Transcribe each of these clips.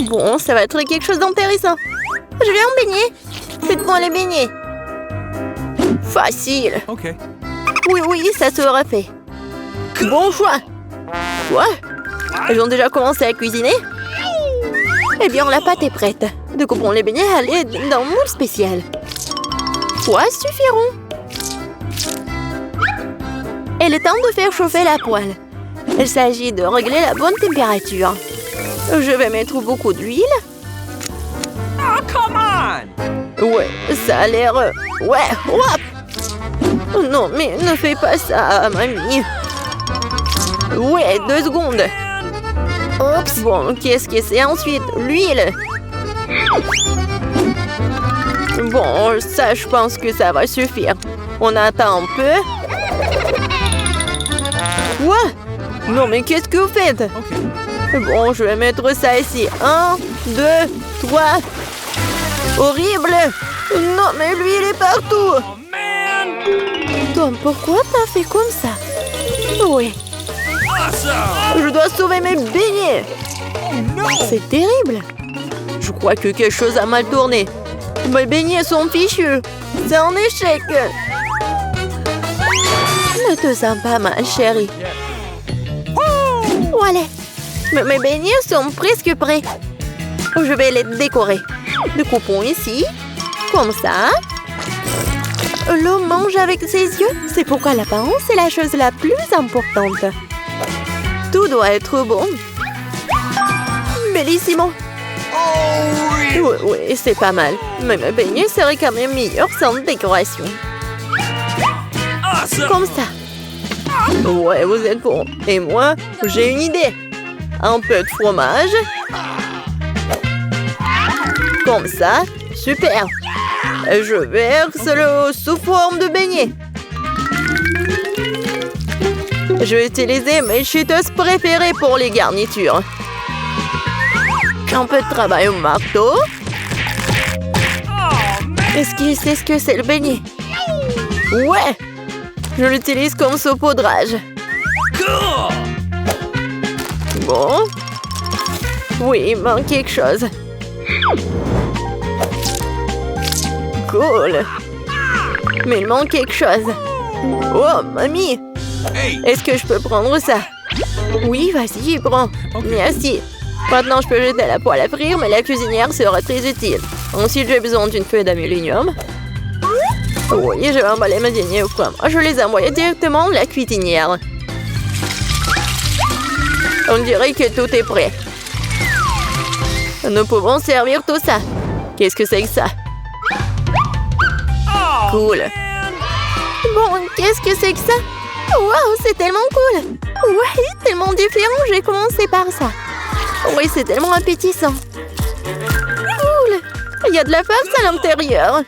Bon, ça va être quelque chose d'intéressant. Je vais en baigner. Faites-moi les beignets. Facile. Okay. Oui, ça sera fait. Bon choix. Quoi? Elles ont déjà commencé à cuisiner? Eh bien, la pâte est prête. Découpons les beignets à l'aide d'un moule spécial. Quoi suffiront? Il est temps de faire chauffer la poêle. Il s'agit de régler la bonne température. Je vais mettre beaucoup d'huile. Oh, come on! Ouais, ça a l'air... Ouais, hop! Oh non, mais ne fais pas ça, mamie. Ouais, 2 secondes. Oups, bon, qu'est-ce que c'est ensuite? L'huile. Bon, ça, je pense que ça va suffire. On attend un peu. Quoi? Non, mais qu'est-ce que vous faites? Okay. Bon, je vais mettre ça ici. 1, 2, 3. Horrible! Non, mais l'huile est partout! Oh, man! Tom, pourquoi t'as fait comme ça? Oui, Awesome! je dois sauver mes beignets! Oh, no! C'est terrible! Je crois que quelque chose a mal tourné. Mes beignets sont fichus. C'est un échec. Ne te sens pas mal, chérie. Voilà. Mes beignets sont presque prêts. Je vais les décorer. Découpons ici. Comme ça. L'homme mange avec ses yeux. C'est pourquoi l'apparence est la chose la plus importante. Tout doit être bon. Bellissimo. Oui, c'est pas mal. Mais mes beignets seraient quand même meilleurs sans décoration. Awesome! Comme ça. Ouais, vous êtes bon. Et moi, j'ai une idée. Un peu de fromage. Comme ça. Super. Je verse-le sous forme de beignet. Je vais utiliser mes cheetos préférées pour les garnitures. Un peu de travail au marteau. Est-ce qu'il sait ce que c'est le beignet? Ouais! Je l'utilise comme saupoudrage. Cool! Bon. Oui, il manque quelque chose. Cool. Mais il manque quelque chose. Oh, mamie! Hey! Est-ce que je peux prendre ça? Oui, vas-y, prends. Merci. Maintenant, je peux jeter la poêle à frire, mais la cuisinière sera très utile. Ensuite, j'ai besoin d'une feuille d'aluminium. Oui, je vais emballer mes beignets au fromage. Je les envoie directement à la cuisinière. On dirait que tout est prêt. Nous pouvons servir tout ça. Qu'est-ce que c'est que ça? Cool. Bon, qu'est-ce que c'est que ça? Waouh, c'est tellement cool. Ouais, tellement différent. J'ai commencé par ça. Oui, c'est tellement appétissant. Cool. Il y a de la farce à l'intérieur.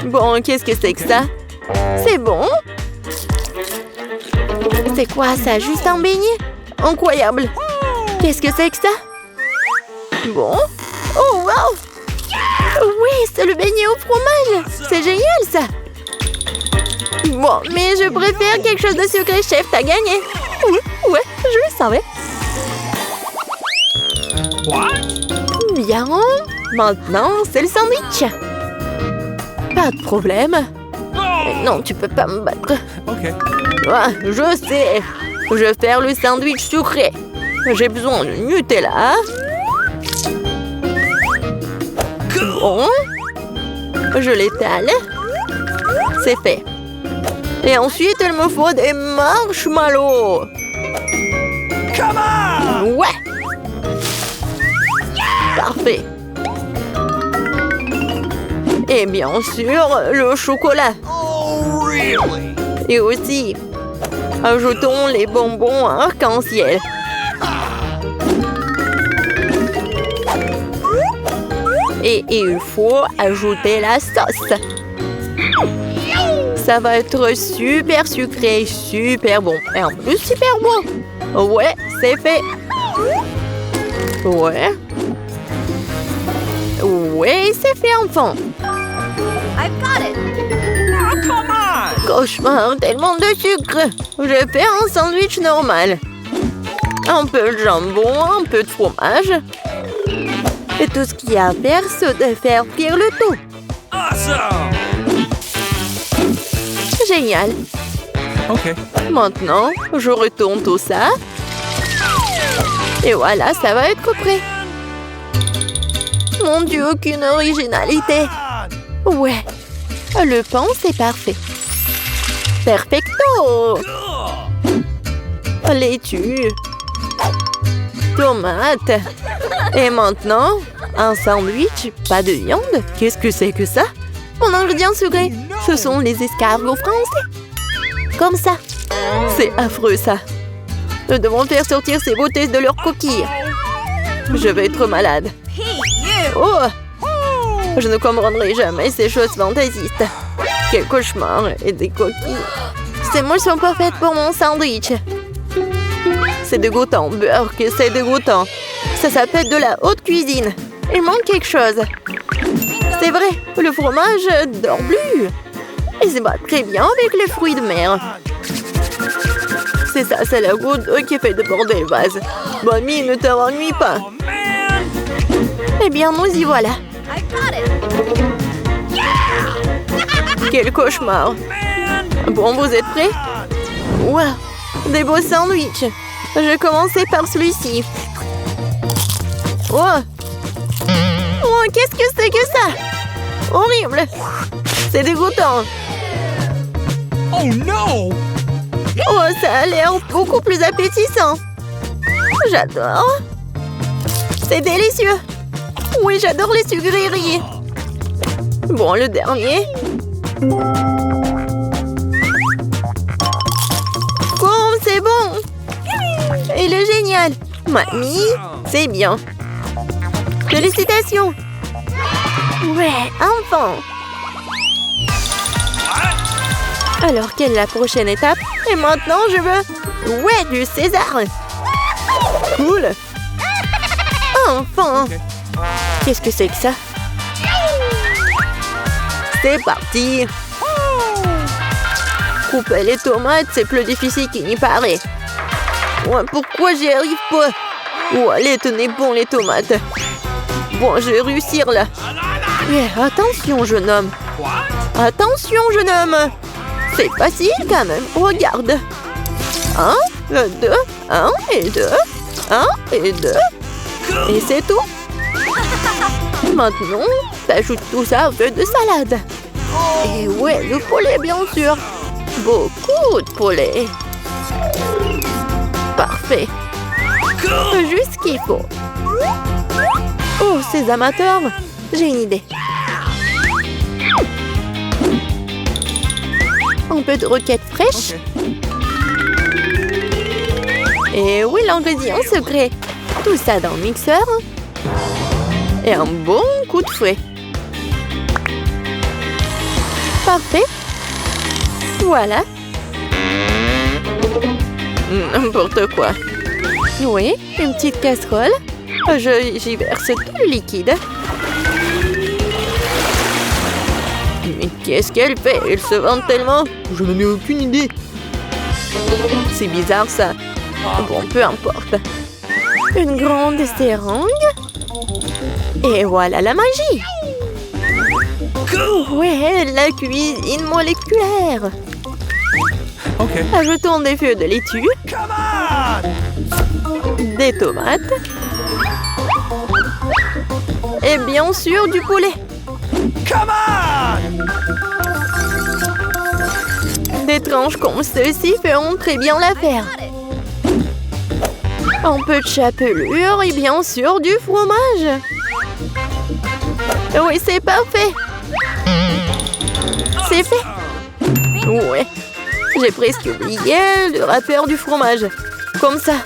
Bon, qu'est-ce que c'est que ça? C'est bon? C'est quoi ça? Juste un beignet? Incroyable. Qu'est-ce que c'est que ça? Bon. Oh, wow. Oui, c'est le beignet au fromage. C'est génial, ça. Bon, mais je préfère quelque chose de sucré, chef. T'as gagné. Oui, ouais, je le savais. What? Bien. Maintenant, c'est le sandwich. Pas de problème. Non, tu peux pas me battre. Okay. Ah, je sais. Je vais faire le sandwich sucré. J'ai besoin de Nutella. Bon. Je l'étale. C'est fait. Et ensuite, il me faut des marshmallows. Come on! Ouais. Parfait. Et bien sûr, le chocolat. Oh, really? Et aussi, ajoutons les bonbons arc-en-ciel. Et il faut ajouter la sauce. Ça va être super sucré, super bon. Et en plus, super bon. Ouais, c'est fait. Ouais. Ouais, c'est fait, enfant. I've got it. Oh, come on! Cauchemar, tellement de sucre. Je vais faire un sandwich normal. Un peu de jambon, un peu de fromage. Et tout ce qu'il y a à faire, c'est de faire cuire le tout. Awesome. Génial. Okay. Maintenant, je retourne tout ça. Et voilà, ça va être prêt. Mon Dieu, aucune originalité. Ouais, le pain, c'est parfait. Perfecto. Laitue. Tomate. Et maintenant, un sandwich, pas de viande. Qu'est-ce que c'est que ça? Mon ingrédient secret, ce sont les escargots français. Comme ça. C'est affreux, ça. Nous devons faire sortir ces beautés de leurs coquilles. Je vais être malade. Oh! Je ne comprendrai jamais ces choses fantaisistes. Quel cauchemar et des coquilles. Ces moules sont pas faites pour mon sandwich. C'est dégoûtant, beurre, que c'est dégoûtant. Ça s'appelle de la haute cuisine. Il manque quelque chose. C'est vrai, le fromage dort plus. Il se bat très bien avec les fruits de mer. C'est ça, c'est la goutte d'eau qui fait déborder le vase. Bonnie, ne te ennuie pas. Oh, man. Eh bien, nous y voilà. I got it. Quel cauchemar. Bon, vous êtes prêts? Waouh, des beaux sandwichs. Je vais commencer par celui-ci. Oh, oh, qu'est-ce que c'est que ça? Horrible. C'est dégoûtant. Oh no! Oh, ça a l'air beaucoup plus appétissant. J'adore. C'est délicieux. Oui, j'adore les sucreries. Bon, le dernier. Oh, c'est bon. Il est génial. Mamie, c'est bien. Félicitations. Ouais, enfin. Alors, quelle est la prochaine étape? Et maintenant, je veux... Ouais, du César. Cool. Enfin. Okay. Qu'est-ce que c'est que ça? C'est parti. Couper les tomates, c'est plus difficile qu'il n'y paraît. Ouais, pourquoi j'y arrive pas? Oh, allez, tenez bon les tomates. Bon, je vais réussir là. Yeah, attention, jeune homme. Attention, jeune homme. C'est facile quand même. Regarde. 1, 2, 1 et 2. 1 et 2. Et c'est tout. Maintenant, t'ajoutes tout ça au feu de salade. Et ouais, le poulet, bien sûr. Beaucoup de poulet. Parfait. Juste ce qu'il faut. Oh, ces amateurs, j'ai une idée. Un peu de roquette fraîche. Et oui, l'ingrédient secret. Tout ça dans le mixeur. Et un bon coup de fouet. Parfait. Voilà. N'importe quoi. Oui, une petite casserole. J'y verse tout le liquide. Mais qu'est-ce qu'elle fait? Elle se vante tellement. Je n'en ai aucune idée. C'est bizarre ça. Bon, peu importe. Une grande seringue. Et voilà la magie. Ouais, la cuisine moléculaire. Okay. Ajoutons des feuilles de laitue, Come on! des tomates et bien sûr du poulet. Come on! Des tranches comme ceci feront très bien l'affaire. Un peu de chapelure et bien sûr du fromage. Oui, c'est parfait. C'est fait. Ouais. J'ai presque oublié le rappeur du fromage. Comme ça.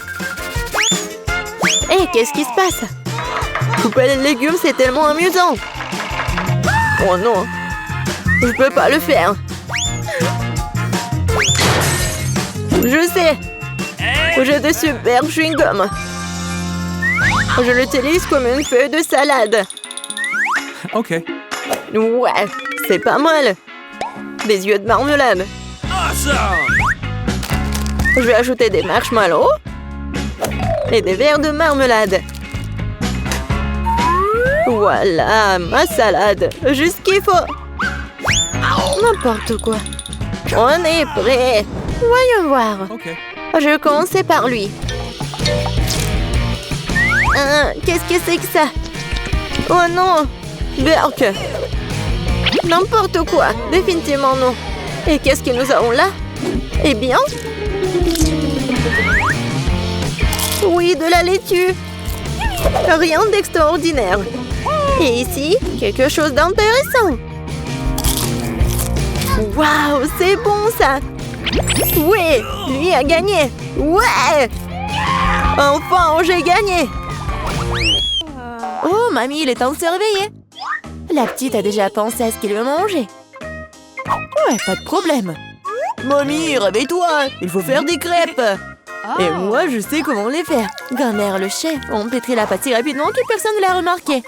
Hé, qu'est-ce qui se passe? Couper les légumes, c'est tellement amusant. Oh non. Je peux pas le faire. Je sais. J'ai de super chewing-gum. Je l'utilise comme une feuille de salade. Okay. Ouais, c'est pas mal. Des yeux de marmelade. Awesome! Je vais ajouter des marshmallows et des verres de marmelade. Voilà, ma salade. Juste ce qu'il faut. N'importe quoi. On est prêt. Voyons voir. Okay. Je vais commencer par lui. Qu'est-ce que c'est que ça? Oh non! Berk! N'importe quoi! Définitivement non! Et qu'est-ce que nous avons là? Eh bien... Oui, de la laitue! Rien d'extraordinaire! Et ici, quelque chose d'intéressant! Waouh! C'est bon ça! Oui! Lui a gagné! Ouais! Enfin, j'ai gagné! Oh, mamie, il est temps de se réveiller. La petite a déjà pensé à ce qu'elle veut manger. Ouais, pas de problème. Mamie, réveille-toi, il faut faire des crêpes. Et moi, je sais comment les faire. Grand-mère, le chef, on pétrit la pâte si rapidement que personne ne l'a remarqué.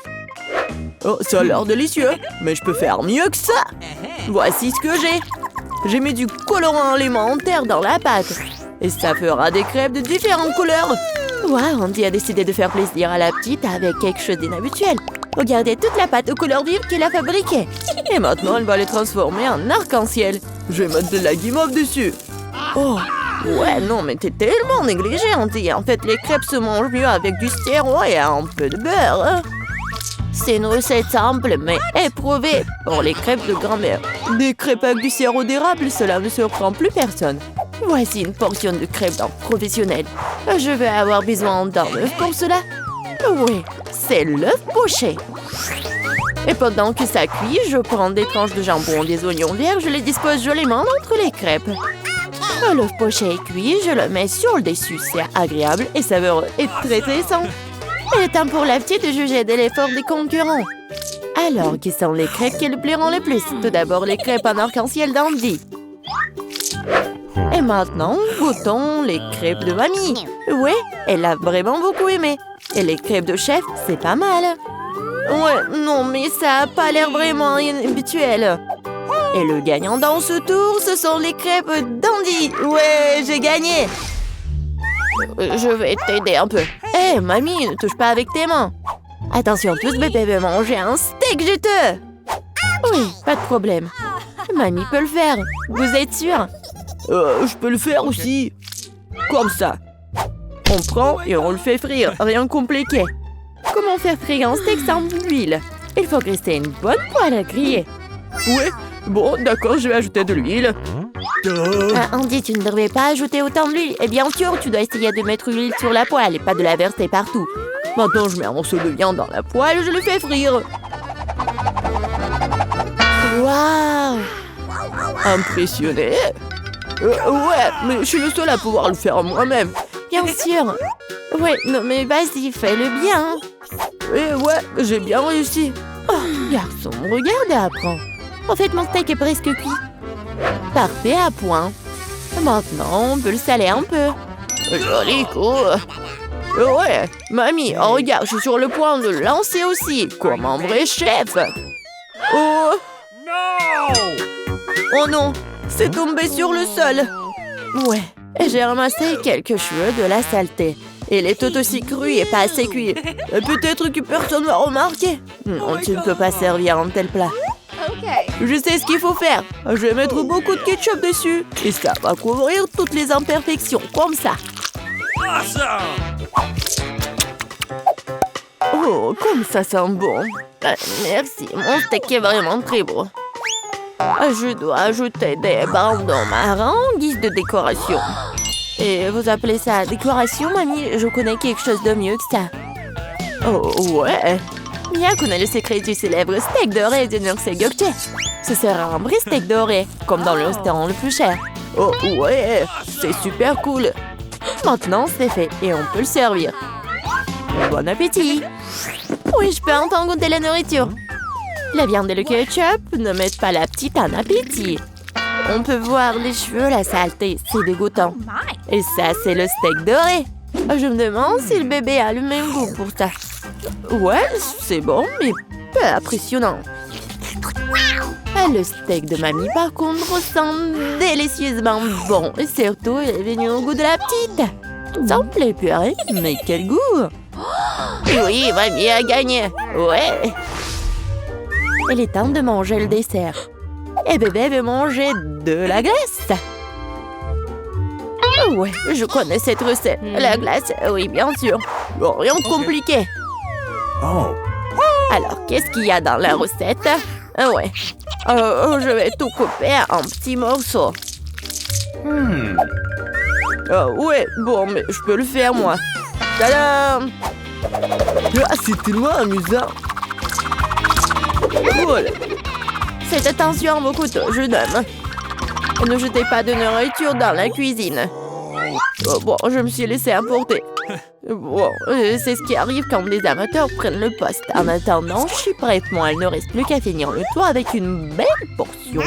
Oh, ça a l'air délicieux, mais je peux faire mieux que ça. Voici ce que j'ai. J'ai mis du colorant alimentaire dans la pâte. Et ça fera des crêpes de différentes couleurs. Wow, Andy a décidé de faire plaisir à la petite avec quelque chose d'inhabituel. Regardez toute la pâte aux couleurs vives qu'il a fabriquée. Et maintenant, elle va les transformer en arc-en-ciel. Je vais mettre de la guimauve dessus. Oh, ouais, non, mais t'es tellement négligé, Andy. En fait, les crêpes se mangent mieux avec du sirop et un peu de beurre. Hein. C'est une recette simple, mais éprouvée pour les crêpes de grand-mère. Des crêpes avec du sirop d'érable, cela ne surprend plus personne. Voici une portion de crêpes d'un professionnel. Je vais avoir besoin d'un œuf pour cela. Oui, c'est l'œuf poché. Et pendant que ça cuit, je prends des tranches de jambon, des oignons verts, je les dispose joliment entre les crêpes. L'œuf poché est cuit, je le mets sur le dessus. C'est agréable et savoureux et très sain. Il est temps pour la petite de juger de l'effort des concurrents. Alors, qui sont les crêpes qui le plairont le plus? Tout d'abord, les crêpes en arc-en-ciel d'Andy. Et maintenant, goûtons les crêpes de mamie. Ouais, elle a vraiment beaucoup aimé. Et les crêpes de chef, c'est pas mal. Ouais, non, mais ça a pas l'air vraiment habituel. Et le gagnant dans ce tour, ce sont les crêpes d'Andy. Ouais, j'ai gagné. Je vais t'aider un peu. Hé, mamie, ne touche pas avec tes mains. Attention, tous bébé veut manger un steak juteux. Oui, pas de problème. Mamie peut le faire. Vous êtes sûr? Je peux le faire aussi. Comme ça. On prend et on le fait frire. Rien de compliqué. Comment faire frire un steak sans huile? Il faut graisser une bonne poêle à griller. Ouais, bon, d'accord, je vais ajouter de l'huile. Andy, tu ne devrais pas ajouter autant d'huile. Et bien sûr, tu dois essayer de mettre l'huile sur la poêle et pas de la verser partout. Maintenant, je mets un morceau de viande dans la poêle et je le fais frire. Waouh! Impressionné? Ouais, mais je suis le seul à pouvoir le faire moi-même. Bien sûr. Ouais, non mais vas-y, fais-le bien. Ouais, j'ai bien réussi. Oh, garçon, regarde et apprends. En fait, mon steak est presque cuit. Parfait à point. Maintenant, on peut le saler un peu. Joli coup. Ouais, mamie, oh, regarde, je suis sur le point de le lancer aussi, comme un vrai chef. Oh! Oh non, c'est tombé sur le sol. Ouais, j'ai ramassé quelques cheveux de la saleté. Il est tout aussi cru et pas assez cuit. Peut-être que personne ne va remarquer. Non, tu ne peux pas servir un tel plat. Je sais ce qu'il faut faire. Je vais mettre beaucoup de ketchup dessus. Et ça va couvrir toutes les imperfections, comme ça. Oh, comme ça sent bon. Merci, mon steak est vraiment très beau. Je dois ajouter des bandeaux marrons en guise de décoration. Et vous appelez ça décoration, mamie? Je connais quelque chose de mieux que ça. Oh, ouais. Mia connaît le secret du célèbre steak doré de Nurse Gökçe. Ce sera un vrai steak doré, comme dans le restaurant le plus cher. Oh, ouais, c'est super cool. Maintenant, c'est fait et on peut le servir. Bon appétit. Oui, je peux enfin goûter la nourriture. La viande et le ketchup ne mettent pas la petite en appétit. On peut voir les cheveux, la saleté, c'est dégoûtant. Et ça, c'est le steak doré. Je me demande si le bébé a le même goût pour ça. Ouais, c'est bon, mais peu impressionnant. Le steak de mamie, par contre, sent délicieusement bon. Et surtout, il est venu au goût de la petite. Ça me plaît purée, mais quel goût! Oui, mamie a gagné. Ouais. Il est temps de manger le dessert. Et bébé veut manger de la glace. Ouais, je connais cette recette. La glace, oui, bien sûr. Bon, rien de compliqué. Oh. Alors, qu'est-ce qu'il y a dans la recette? Ouais. Je vais tout couper en petits morceaux. Ouais, bon, mais je peux le faire, moi. Tadam! Ah, c'est tellement amusant. Voilà. Faites attention à vos couteaux, jeune homme. Ne jetez pas de nourriture dans la cuisine. Bon, je me suis laissé emporter. Bon, c'est ce qui arrive quand des amateurs prennent le poste. En attendant, je suis prête, moi. Il ne reste plus qu'à finir le tour avec une belle portion.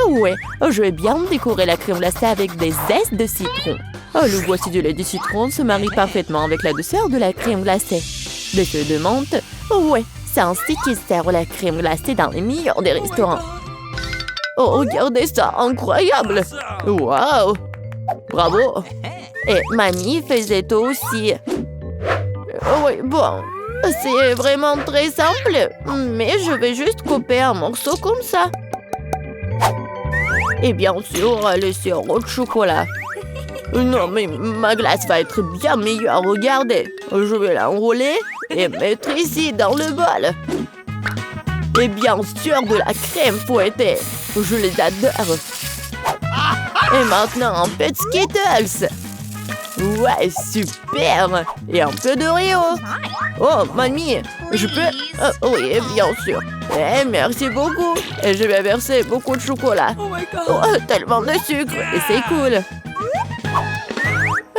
Ouais, je vais bien décorer la crème glacée avec des zestes de citron. Le voici du lait de citron se marie parfaitement avec la douceur de la crème glacée. Des feuilles de menthe. Ouais, c'est ainsi qu'ils servent la crème glacée dans les meilleurs des restaurants. Oh, regardez ça, incroyable! Waouh! Bravo! Et mamie faisait tout aussi. Oui, bon, c'est vraiment très simple, mais je vais juste couper un morceau comme ça. Et bien sûr, le sirop de chocolat. Non, mais ma glace va être bien meilleure, regardez. Je vais l'enrouler et mettre ici dans le bol. Et bien sûr, de la crème fouettée. Je les adore. Et maintenant, un peu de Skittles. Ouais, super. Et un peu d'Oreo. Oh, mamie, je peux... oui, bien sûr. Merci beaucoup. Et je vais verser beaucoup de chocolat. Oh, tellement de sucre. Et c'est cool.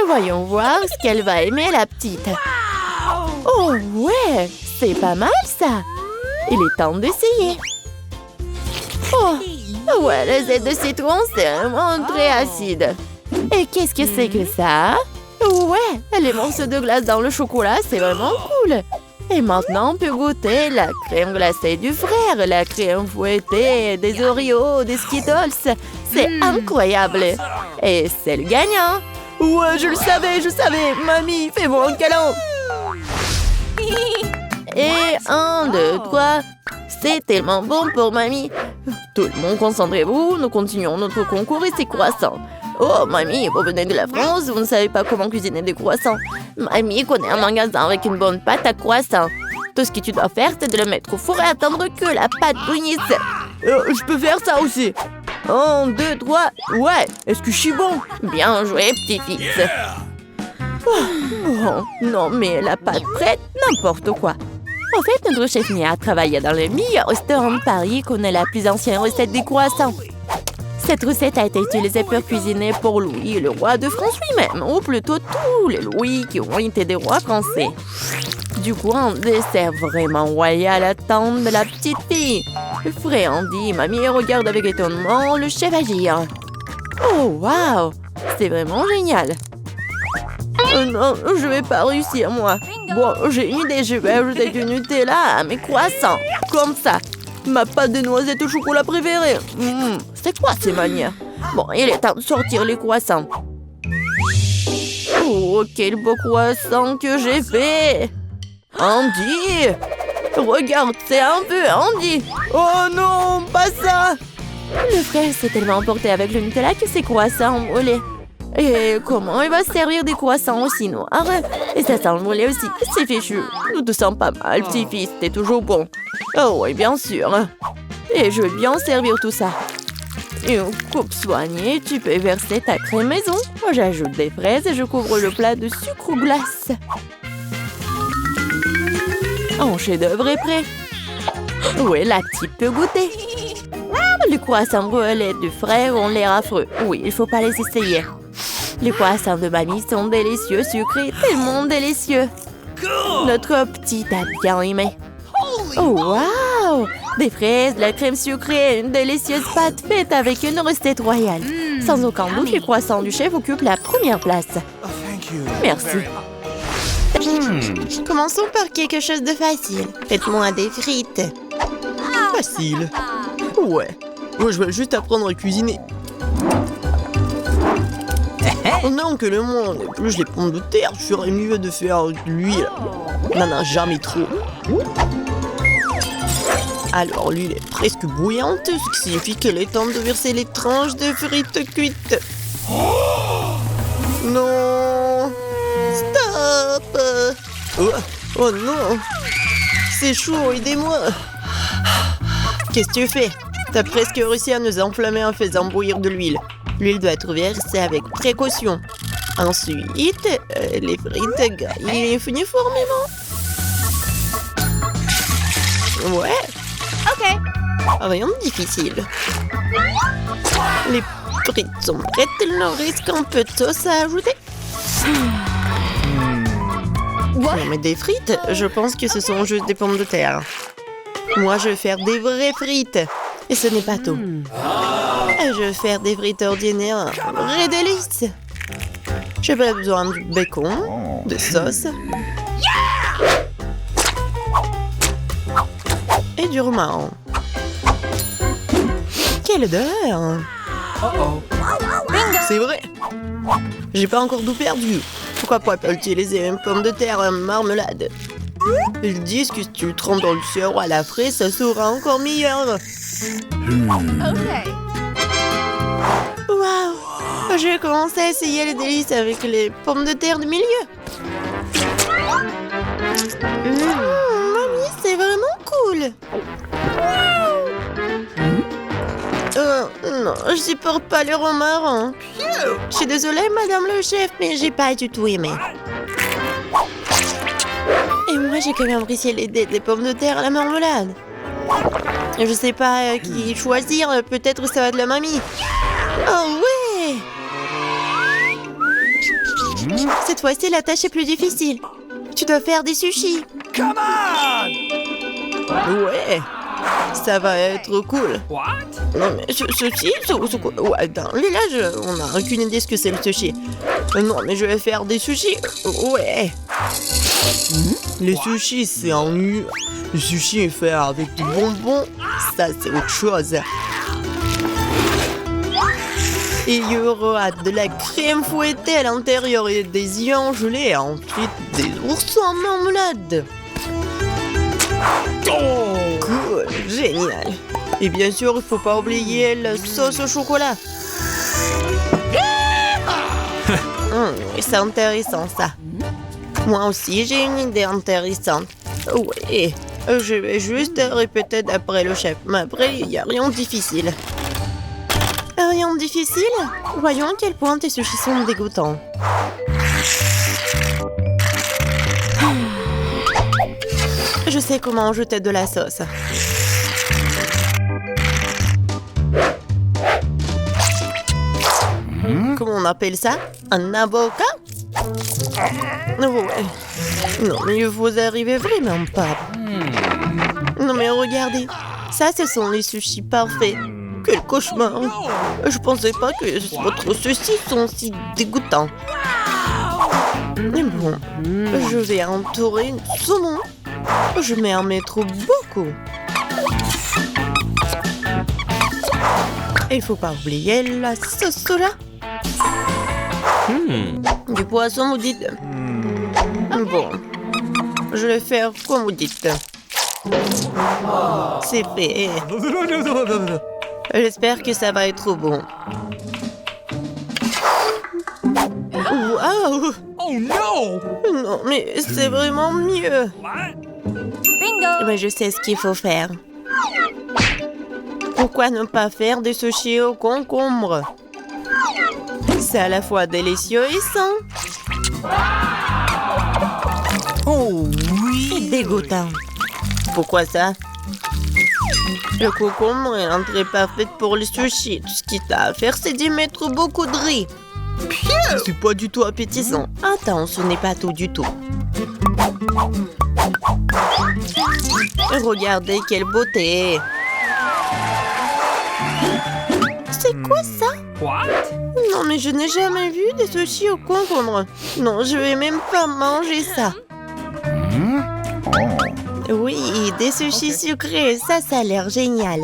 Voyons voir ce qu'elle va aimer, la petite. Oh, ouais, c'est pas mal, ça. Il est temps d'essayer. Oh, ouais, le zeste de citron, c'est vraiment très acide. Et qu'est-ce que c'est que ça? Ouais, les morceaux de glace dans le chocolat, c'est vraiment cool. Et maintenant, on peut goûter la crème glacée du frère, la crème fouettée, des Oreos, des Skittles. C'est incroyable. Et c'est le gagnant. Ouais, je le savais. Mamie, fais-moi un câlin. Et 1, 2, 3. C'est tellement bon pour mamie. Tout le monde, concentrez-vous. Nous continuons notre concours et c'est croissants. Oh, mamie, vous venez de la France, vous ne savez pas comment cuisiner des croissants. Mamie connaît un magasin avec une bonne pâte à croissants. Tout ce que tu dois faire, c'est de le mettre au four et attendre que la pâte bouillisse. Je peux faire ça aussi. 1, 2, 3. Ouais, est-ce que je suis bon? Bien joué, petit-fils. Oh, non, mais la pâte prête, n'importe quoi. En fait, notre chef Mia travaille dans le meilleur restaurant de Paris et connaît la plus ancienne recette des croissants. Cette recette a été utilisée pour cuisiner pour Louis, le roi de France lui-même, ou plutôt tous les Louis qui ont été des rois français. Du coup, un dessert vraiment royal attend de la petite fille. Fréandie, mamie regarde avec étonnement le chef agir. Oh, waouh! C'est vraiment génial. Non, je vais pas réussir, moi. Bon, j'ai une idée, je vais ajouter du Nutella à mes croissants. Comme ça. Ma pâte de noisettes au chocolat préférée. C'est quoi ces manières? Bon, il est temps de sortir les croissants. Oh, quel beau croissant que j'ai fait! Andy! Regarde, c'est un peu Andy! Oh non, pas ça! Le frère s'est tellement emporté avec le Nutella que ses croissants ont brûlé. Et comment il va se servir des croissants aussi noirs? Et ça sent le brûlé aussi, c'est fichu. Ne te sens pas mal, petit-fils, t'es toujours bon. Oh oui, bien sûr. Et je vais bien servir tout ça. Une coupe soignée, tu peux verser ta crème maison. Moi, j'ajoute des fraises et je couvre le plat de sucre ou glace. Un chef-d'œuvre est prêt. Oui, la petite peut goûter. Les croissants brûlés du frère ont l'air affreux. Oui, il faut pas les essayer. Les croissants de mamie sont délicieux, sucrés, tellement délicieux. Notre petite a bien aimé. Oh, waouh! Des fraises, de la crème sucrée, une délicieuse pâte faite avec une recette royale. Sans aucun doute, les croissants du chef occupent la première place. Merci. Commençons par quelque chose de facile. Faites-moi des frites. Facile. Ouais. Moi, je vais juste apprendre à cuisiner. Oh non, que le monde épluche les pommes de terre, je ferais mieux de faire de l'huile. N'en a jamais trop. Alors l'huile est presque bouillante, ce qui signifie qu'il est temps de verser les tranches de frites cuites. Non! Stop! Oh non! C'est chaud, aidez-moi! Qu'est-ce que tu fais? T'as presque réussi à nous enflammer en faisant bouillir de l'huile. L'huile doit être versée avec précaution. Ensuite, les frites grillent uniformément. Ouais. Okay. Rien de difficile. Les frites sont prêtes, il leur reste un peu de sauce à ajouter. Non mais des frites, je pense que ce sont juste des pommes de terre. Moi je vais faire des vraies frites. Et ce n'est pas tout. Je vais faire des frites ordinaires, vraies délices. J'ai pas besoin de bacon, de sauce. Et du romarin. Quelle odeur! C'est vrai! J'ai pas encore tout perdu. Pourquoi pas utiliser les mêmes pommes de terre en marmelade? Ils disent que si tu le trempes dans le sirop à la fraise, ça sera encore meilleur. Okay. Waouh! Je vais commencer à essayer les délices avec les pommes de terre du milieu. Mamie, c'est vraiment cool. Non, je supporte pas le romarin. Je suis désolée, madame le chef, mais j'ai pas du tout aimé. Et moi, j'ai quand même apprécié les pommes de terre à la marmelade. Je sais pas qui choisir, peut-être ça va de la mamie. Oh ouais! Cette fois-ci, la tâche est plus difficile. Tu dois faire des sushis. Come on! Ouais, ça va être cool. What? Non mais sushi, c'est quoi? Ouais, dans le village, on n'a aucune idée ce que c'est le sushi. Non mais je vais faire des sushis. Ouais. Les sushis, c'est en nu. Le sushi est fait avec du bonbon. Ça, c'est autre chose. Et il y aura de la crème fouettée à l'intérieur et des ions gelés. Et ensuite, des oursons en marmelade. Cool, génial. Et bien sûr, il faut pas oublier la sauce au chocolat. C'est intéressant ça. Moi aussi, j'ai une idée intéressante. Oui, je vais juste répéter d'après le chef. Mais après, il n'y a rien de difficile. Rien de difficile? Voyons à quel point tes sushis sont dégoûtants. Je sais comment jeter de la sauce. Comment on appelle ça? Un avocat? Ouais. Non, mais vous arrivez vraiment pas. Non, mais regardez. Ça, ce sont les sushis parfaits. Quel cauchemar. Je pensais pas que votre sushi sont si dégoûtants. Mais bon, je vais entourer une saumon. Je vais en mettre beaucoup. Il faut pas oublier la sauce soja. Du poisson, vous dites? Bon, je vais faire comme vous dites. C'est fait. J'espère que ça va être bon. Waouh! Oh no! Non, mais c'est vraiment mieux. What? Bingo! Mais je sais ce qu'il faut faire. Pourquoi ne pas faire des sushis au concombre? C'est à la fois délicieux et sain. Oh Et oui! dégoûtant. Pourquoi ça? Le concombre est l'entrée parfaite pour les sushis. Tout ce qu'il t'a à faire, c'est d'y mettre beaucoup de riz. C'est pas du tout appétissant. Attends, ce n'est pas tout du tout. Regardez quelle beauté. C'est quoi ça? What? Non, mais je n'ai jamais vu des sushis au concombre. Non, je vais même pas manger ça. Oui, des sushis sucrés, ça a l'air génial.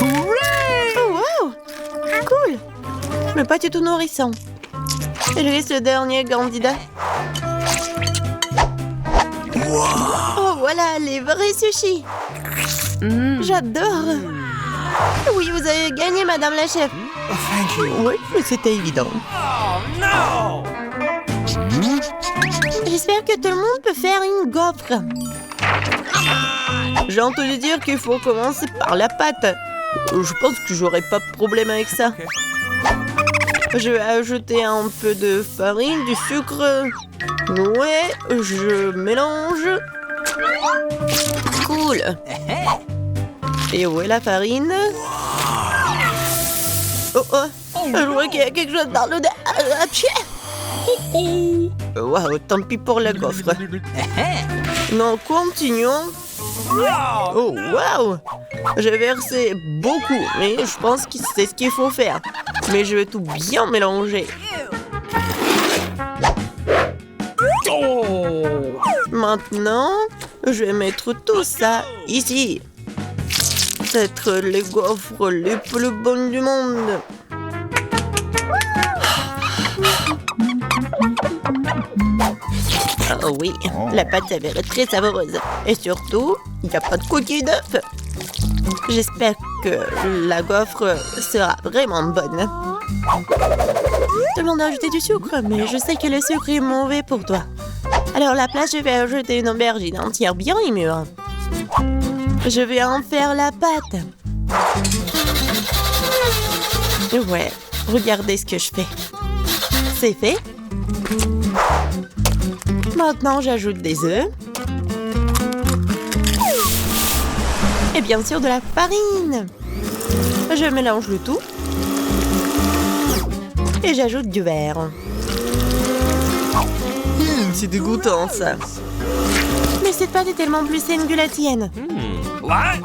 Hooray! Oh, wow! Cool! mais pas du tout nourrissant. Je laisse le dernier candidat. Oh, voilà, les vrais sushis. J'adore. Oui, vous avez gagné, madame la chef. Oh, thank you. Oui, mais c'était évident. Oh, no! J'espère que tout le monde peut faire une gaufre. J'ai entendu dire qu'il faut commencer par la pâte. Je pense que j'aurai pas de problème avec ça. Je vais ajouter un peu de farine, du sucre. Ouais, je mélange. Cool. Et où est la farine? Oh oh, je vois qu'il y a quelque chose dans le... Waouh, tant pis pour la gaufre. Non, continuons. Oh, waouh! J'ai versé beaucoup, mais je pense que c'est ce qu'il faut faire. Mais je vais tout bien mélanger. Oh! Maintenant, je vais mettre tout ça ici. Peut-être les gaufres les plus bonnes du monde. Oh oui, la pâte s'avère très savoureuse. Et surtout, il n'y a pas de coquille d'œuf. J'espère que la gaufre sera vraiment bonne. Tout le monde a ajouté du sucre, mais je sais que le sucre est mauvais pour toi. Alors à la place, je vais ajouter une aubergine entière bien mûre. Je vais en faire la pâte. Ouais, regardez ce que je fais. C'est fait. Maintenant, j'ajoute des œufs. Et bien sûr, de la farine. Je mélange le tout. Et j'ajoute du beurre. C'est dégoûtant, ça. Mais cette pâte est tellement plus saine que la tienne. What?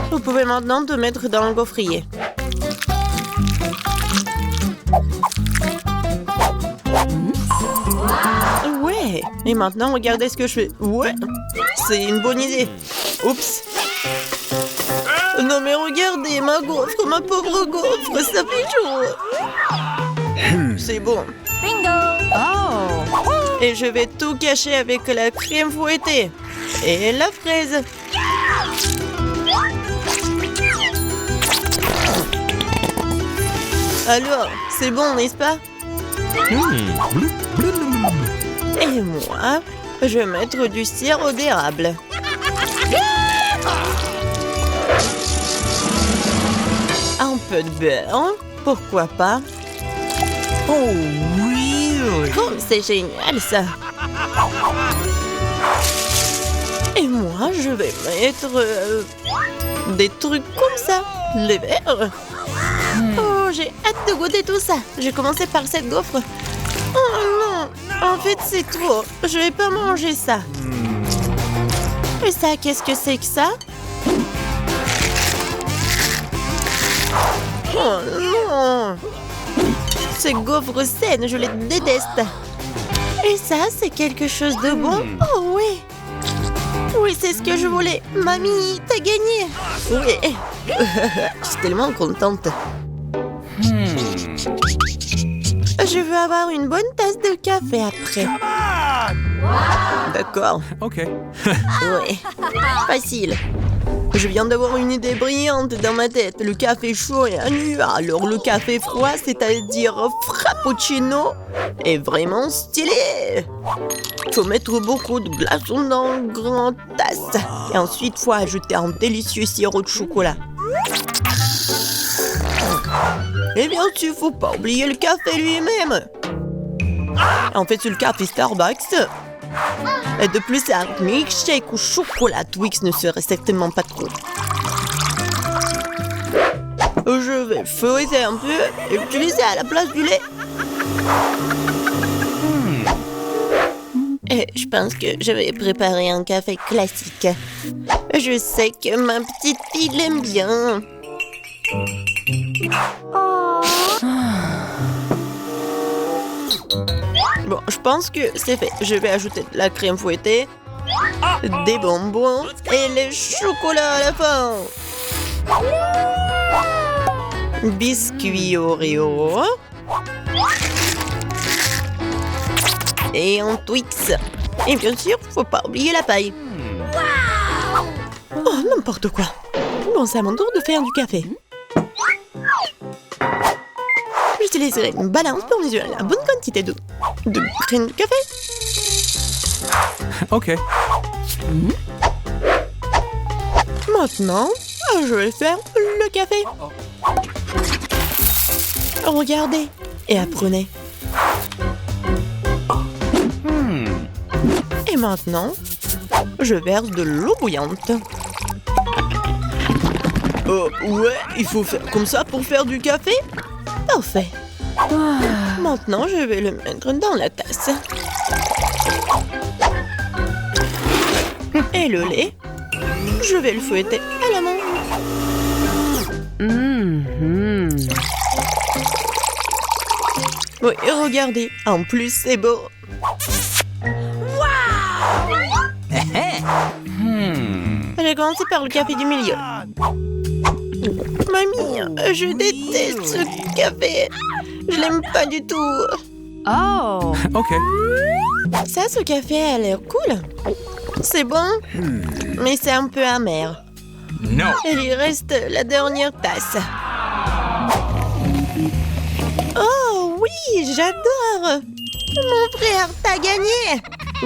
Vous pouvez maintenant te mettre dans le gaufrier. Ouais. Et maintenant, regardez ce que je fais. Ouais. C'est une bonne idée. Oups. Non mais regardez, ma gaufre, ma pauvre gaufre, ça fait chaud. C'est bon. Bingo! Oh! Et je vais tout cacher avec la crème fouettée. Et la fraise. Alors, c'est bon, n'est-ce pas? Et moi, je vais mettre du sirop d'érable. Un peu de beurre, pourquoi pas? Oh oui! Oh, c'est génial ça! Et moi, je vais mettre des trucs comme ça, les verres. Oh, j'ai hâte de goûter tout ça. J'ai commencé par cette gaufre. Oh non, en fait c'est trop. Je vais pas manger ça. Et ça, qu'est-ce que c'est que ça? Oh non! Ces gaufres saines, je les déteste. Et ça, c'est quelque chose de bon? Oh oui! Oui, c'est ce que je voulais. Mamie, t'as gagné! Oui! Je suis tellement contente. Je veux avoir une bonne tasse de café après. Come on! D'accord. Okay. Oui. Facile. Je viens d'avoir une idée brillante dans ma tête. Le café chaud est un nu. Alors le café froid, c'est-à-dire frappuccino, est vraiment stylé. Faut mettre beaucoup de glaçons dans une grande tasse. Et ensuite, faut ajouter un délicieux sirop de chocolat. Et bien sûr, faut pas oublier le café lui-même. En fait, c'est le café Starbucks. Et de plus, un milkshake au chocolat Twix ne serait certainement pas trop. Je vais feuilleter un peu et utiliser à la place du lait. Et je pense que je vais préparer un café classique. Je sais que ma petite fille l'aime bien. Bon, je pense que c'est fait. Je vais ajouter de la crème fouettée, des bonbons et les chocolats à la fin. biscuit Oreo et un Twix. Et bien sûr, faut pas oublier la paille. Oh, n'importe quoi. Bon, c'est à mon tour de faire du café. J'utiliserai une balance pour mesurer la bonne quantité de graines de café. Okay. Maintenant, je vais faire le café. Regardez et apprenez. Et maintenant, je verse de l'eau bouillante. Ouais, il faut faire comme ça pour faire du café? Parfait. Maintenant, je vais le mettre dans la tasse. Et le lait, je vais le fouetter à la main. Oui, regardez, en plus c'est beau. Je vais commencer par le café du milieu. Mamie, je déteste ce café. Je l'aime pas du tout. Oh. Okay. Ça, ce café a l'air cool. C'est bon, mais c'est un peu amer. No. Il lui reste la dernière tasse. Oh oui, j'adore. Mon frère, t'as gagné.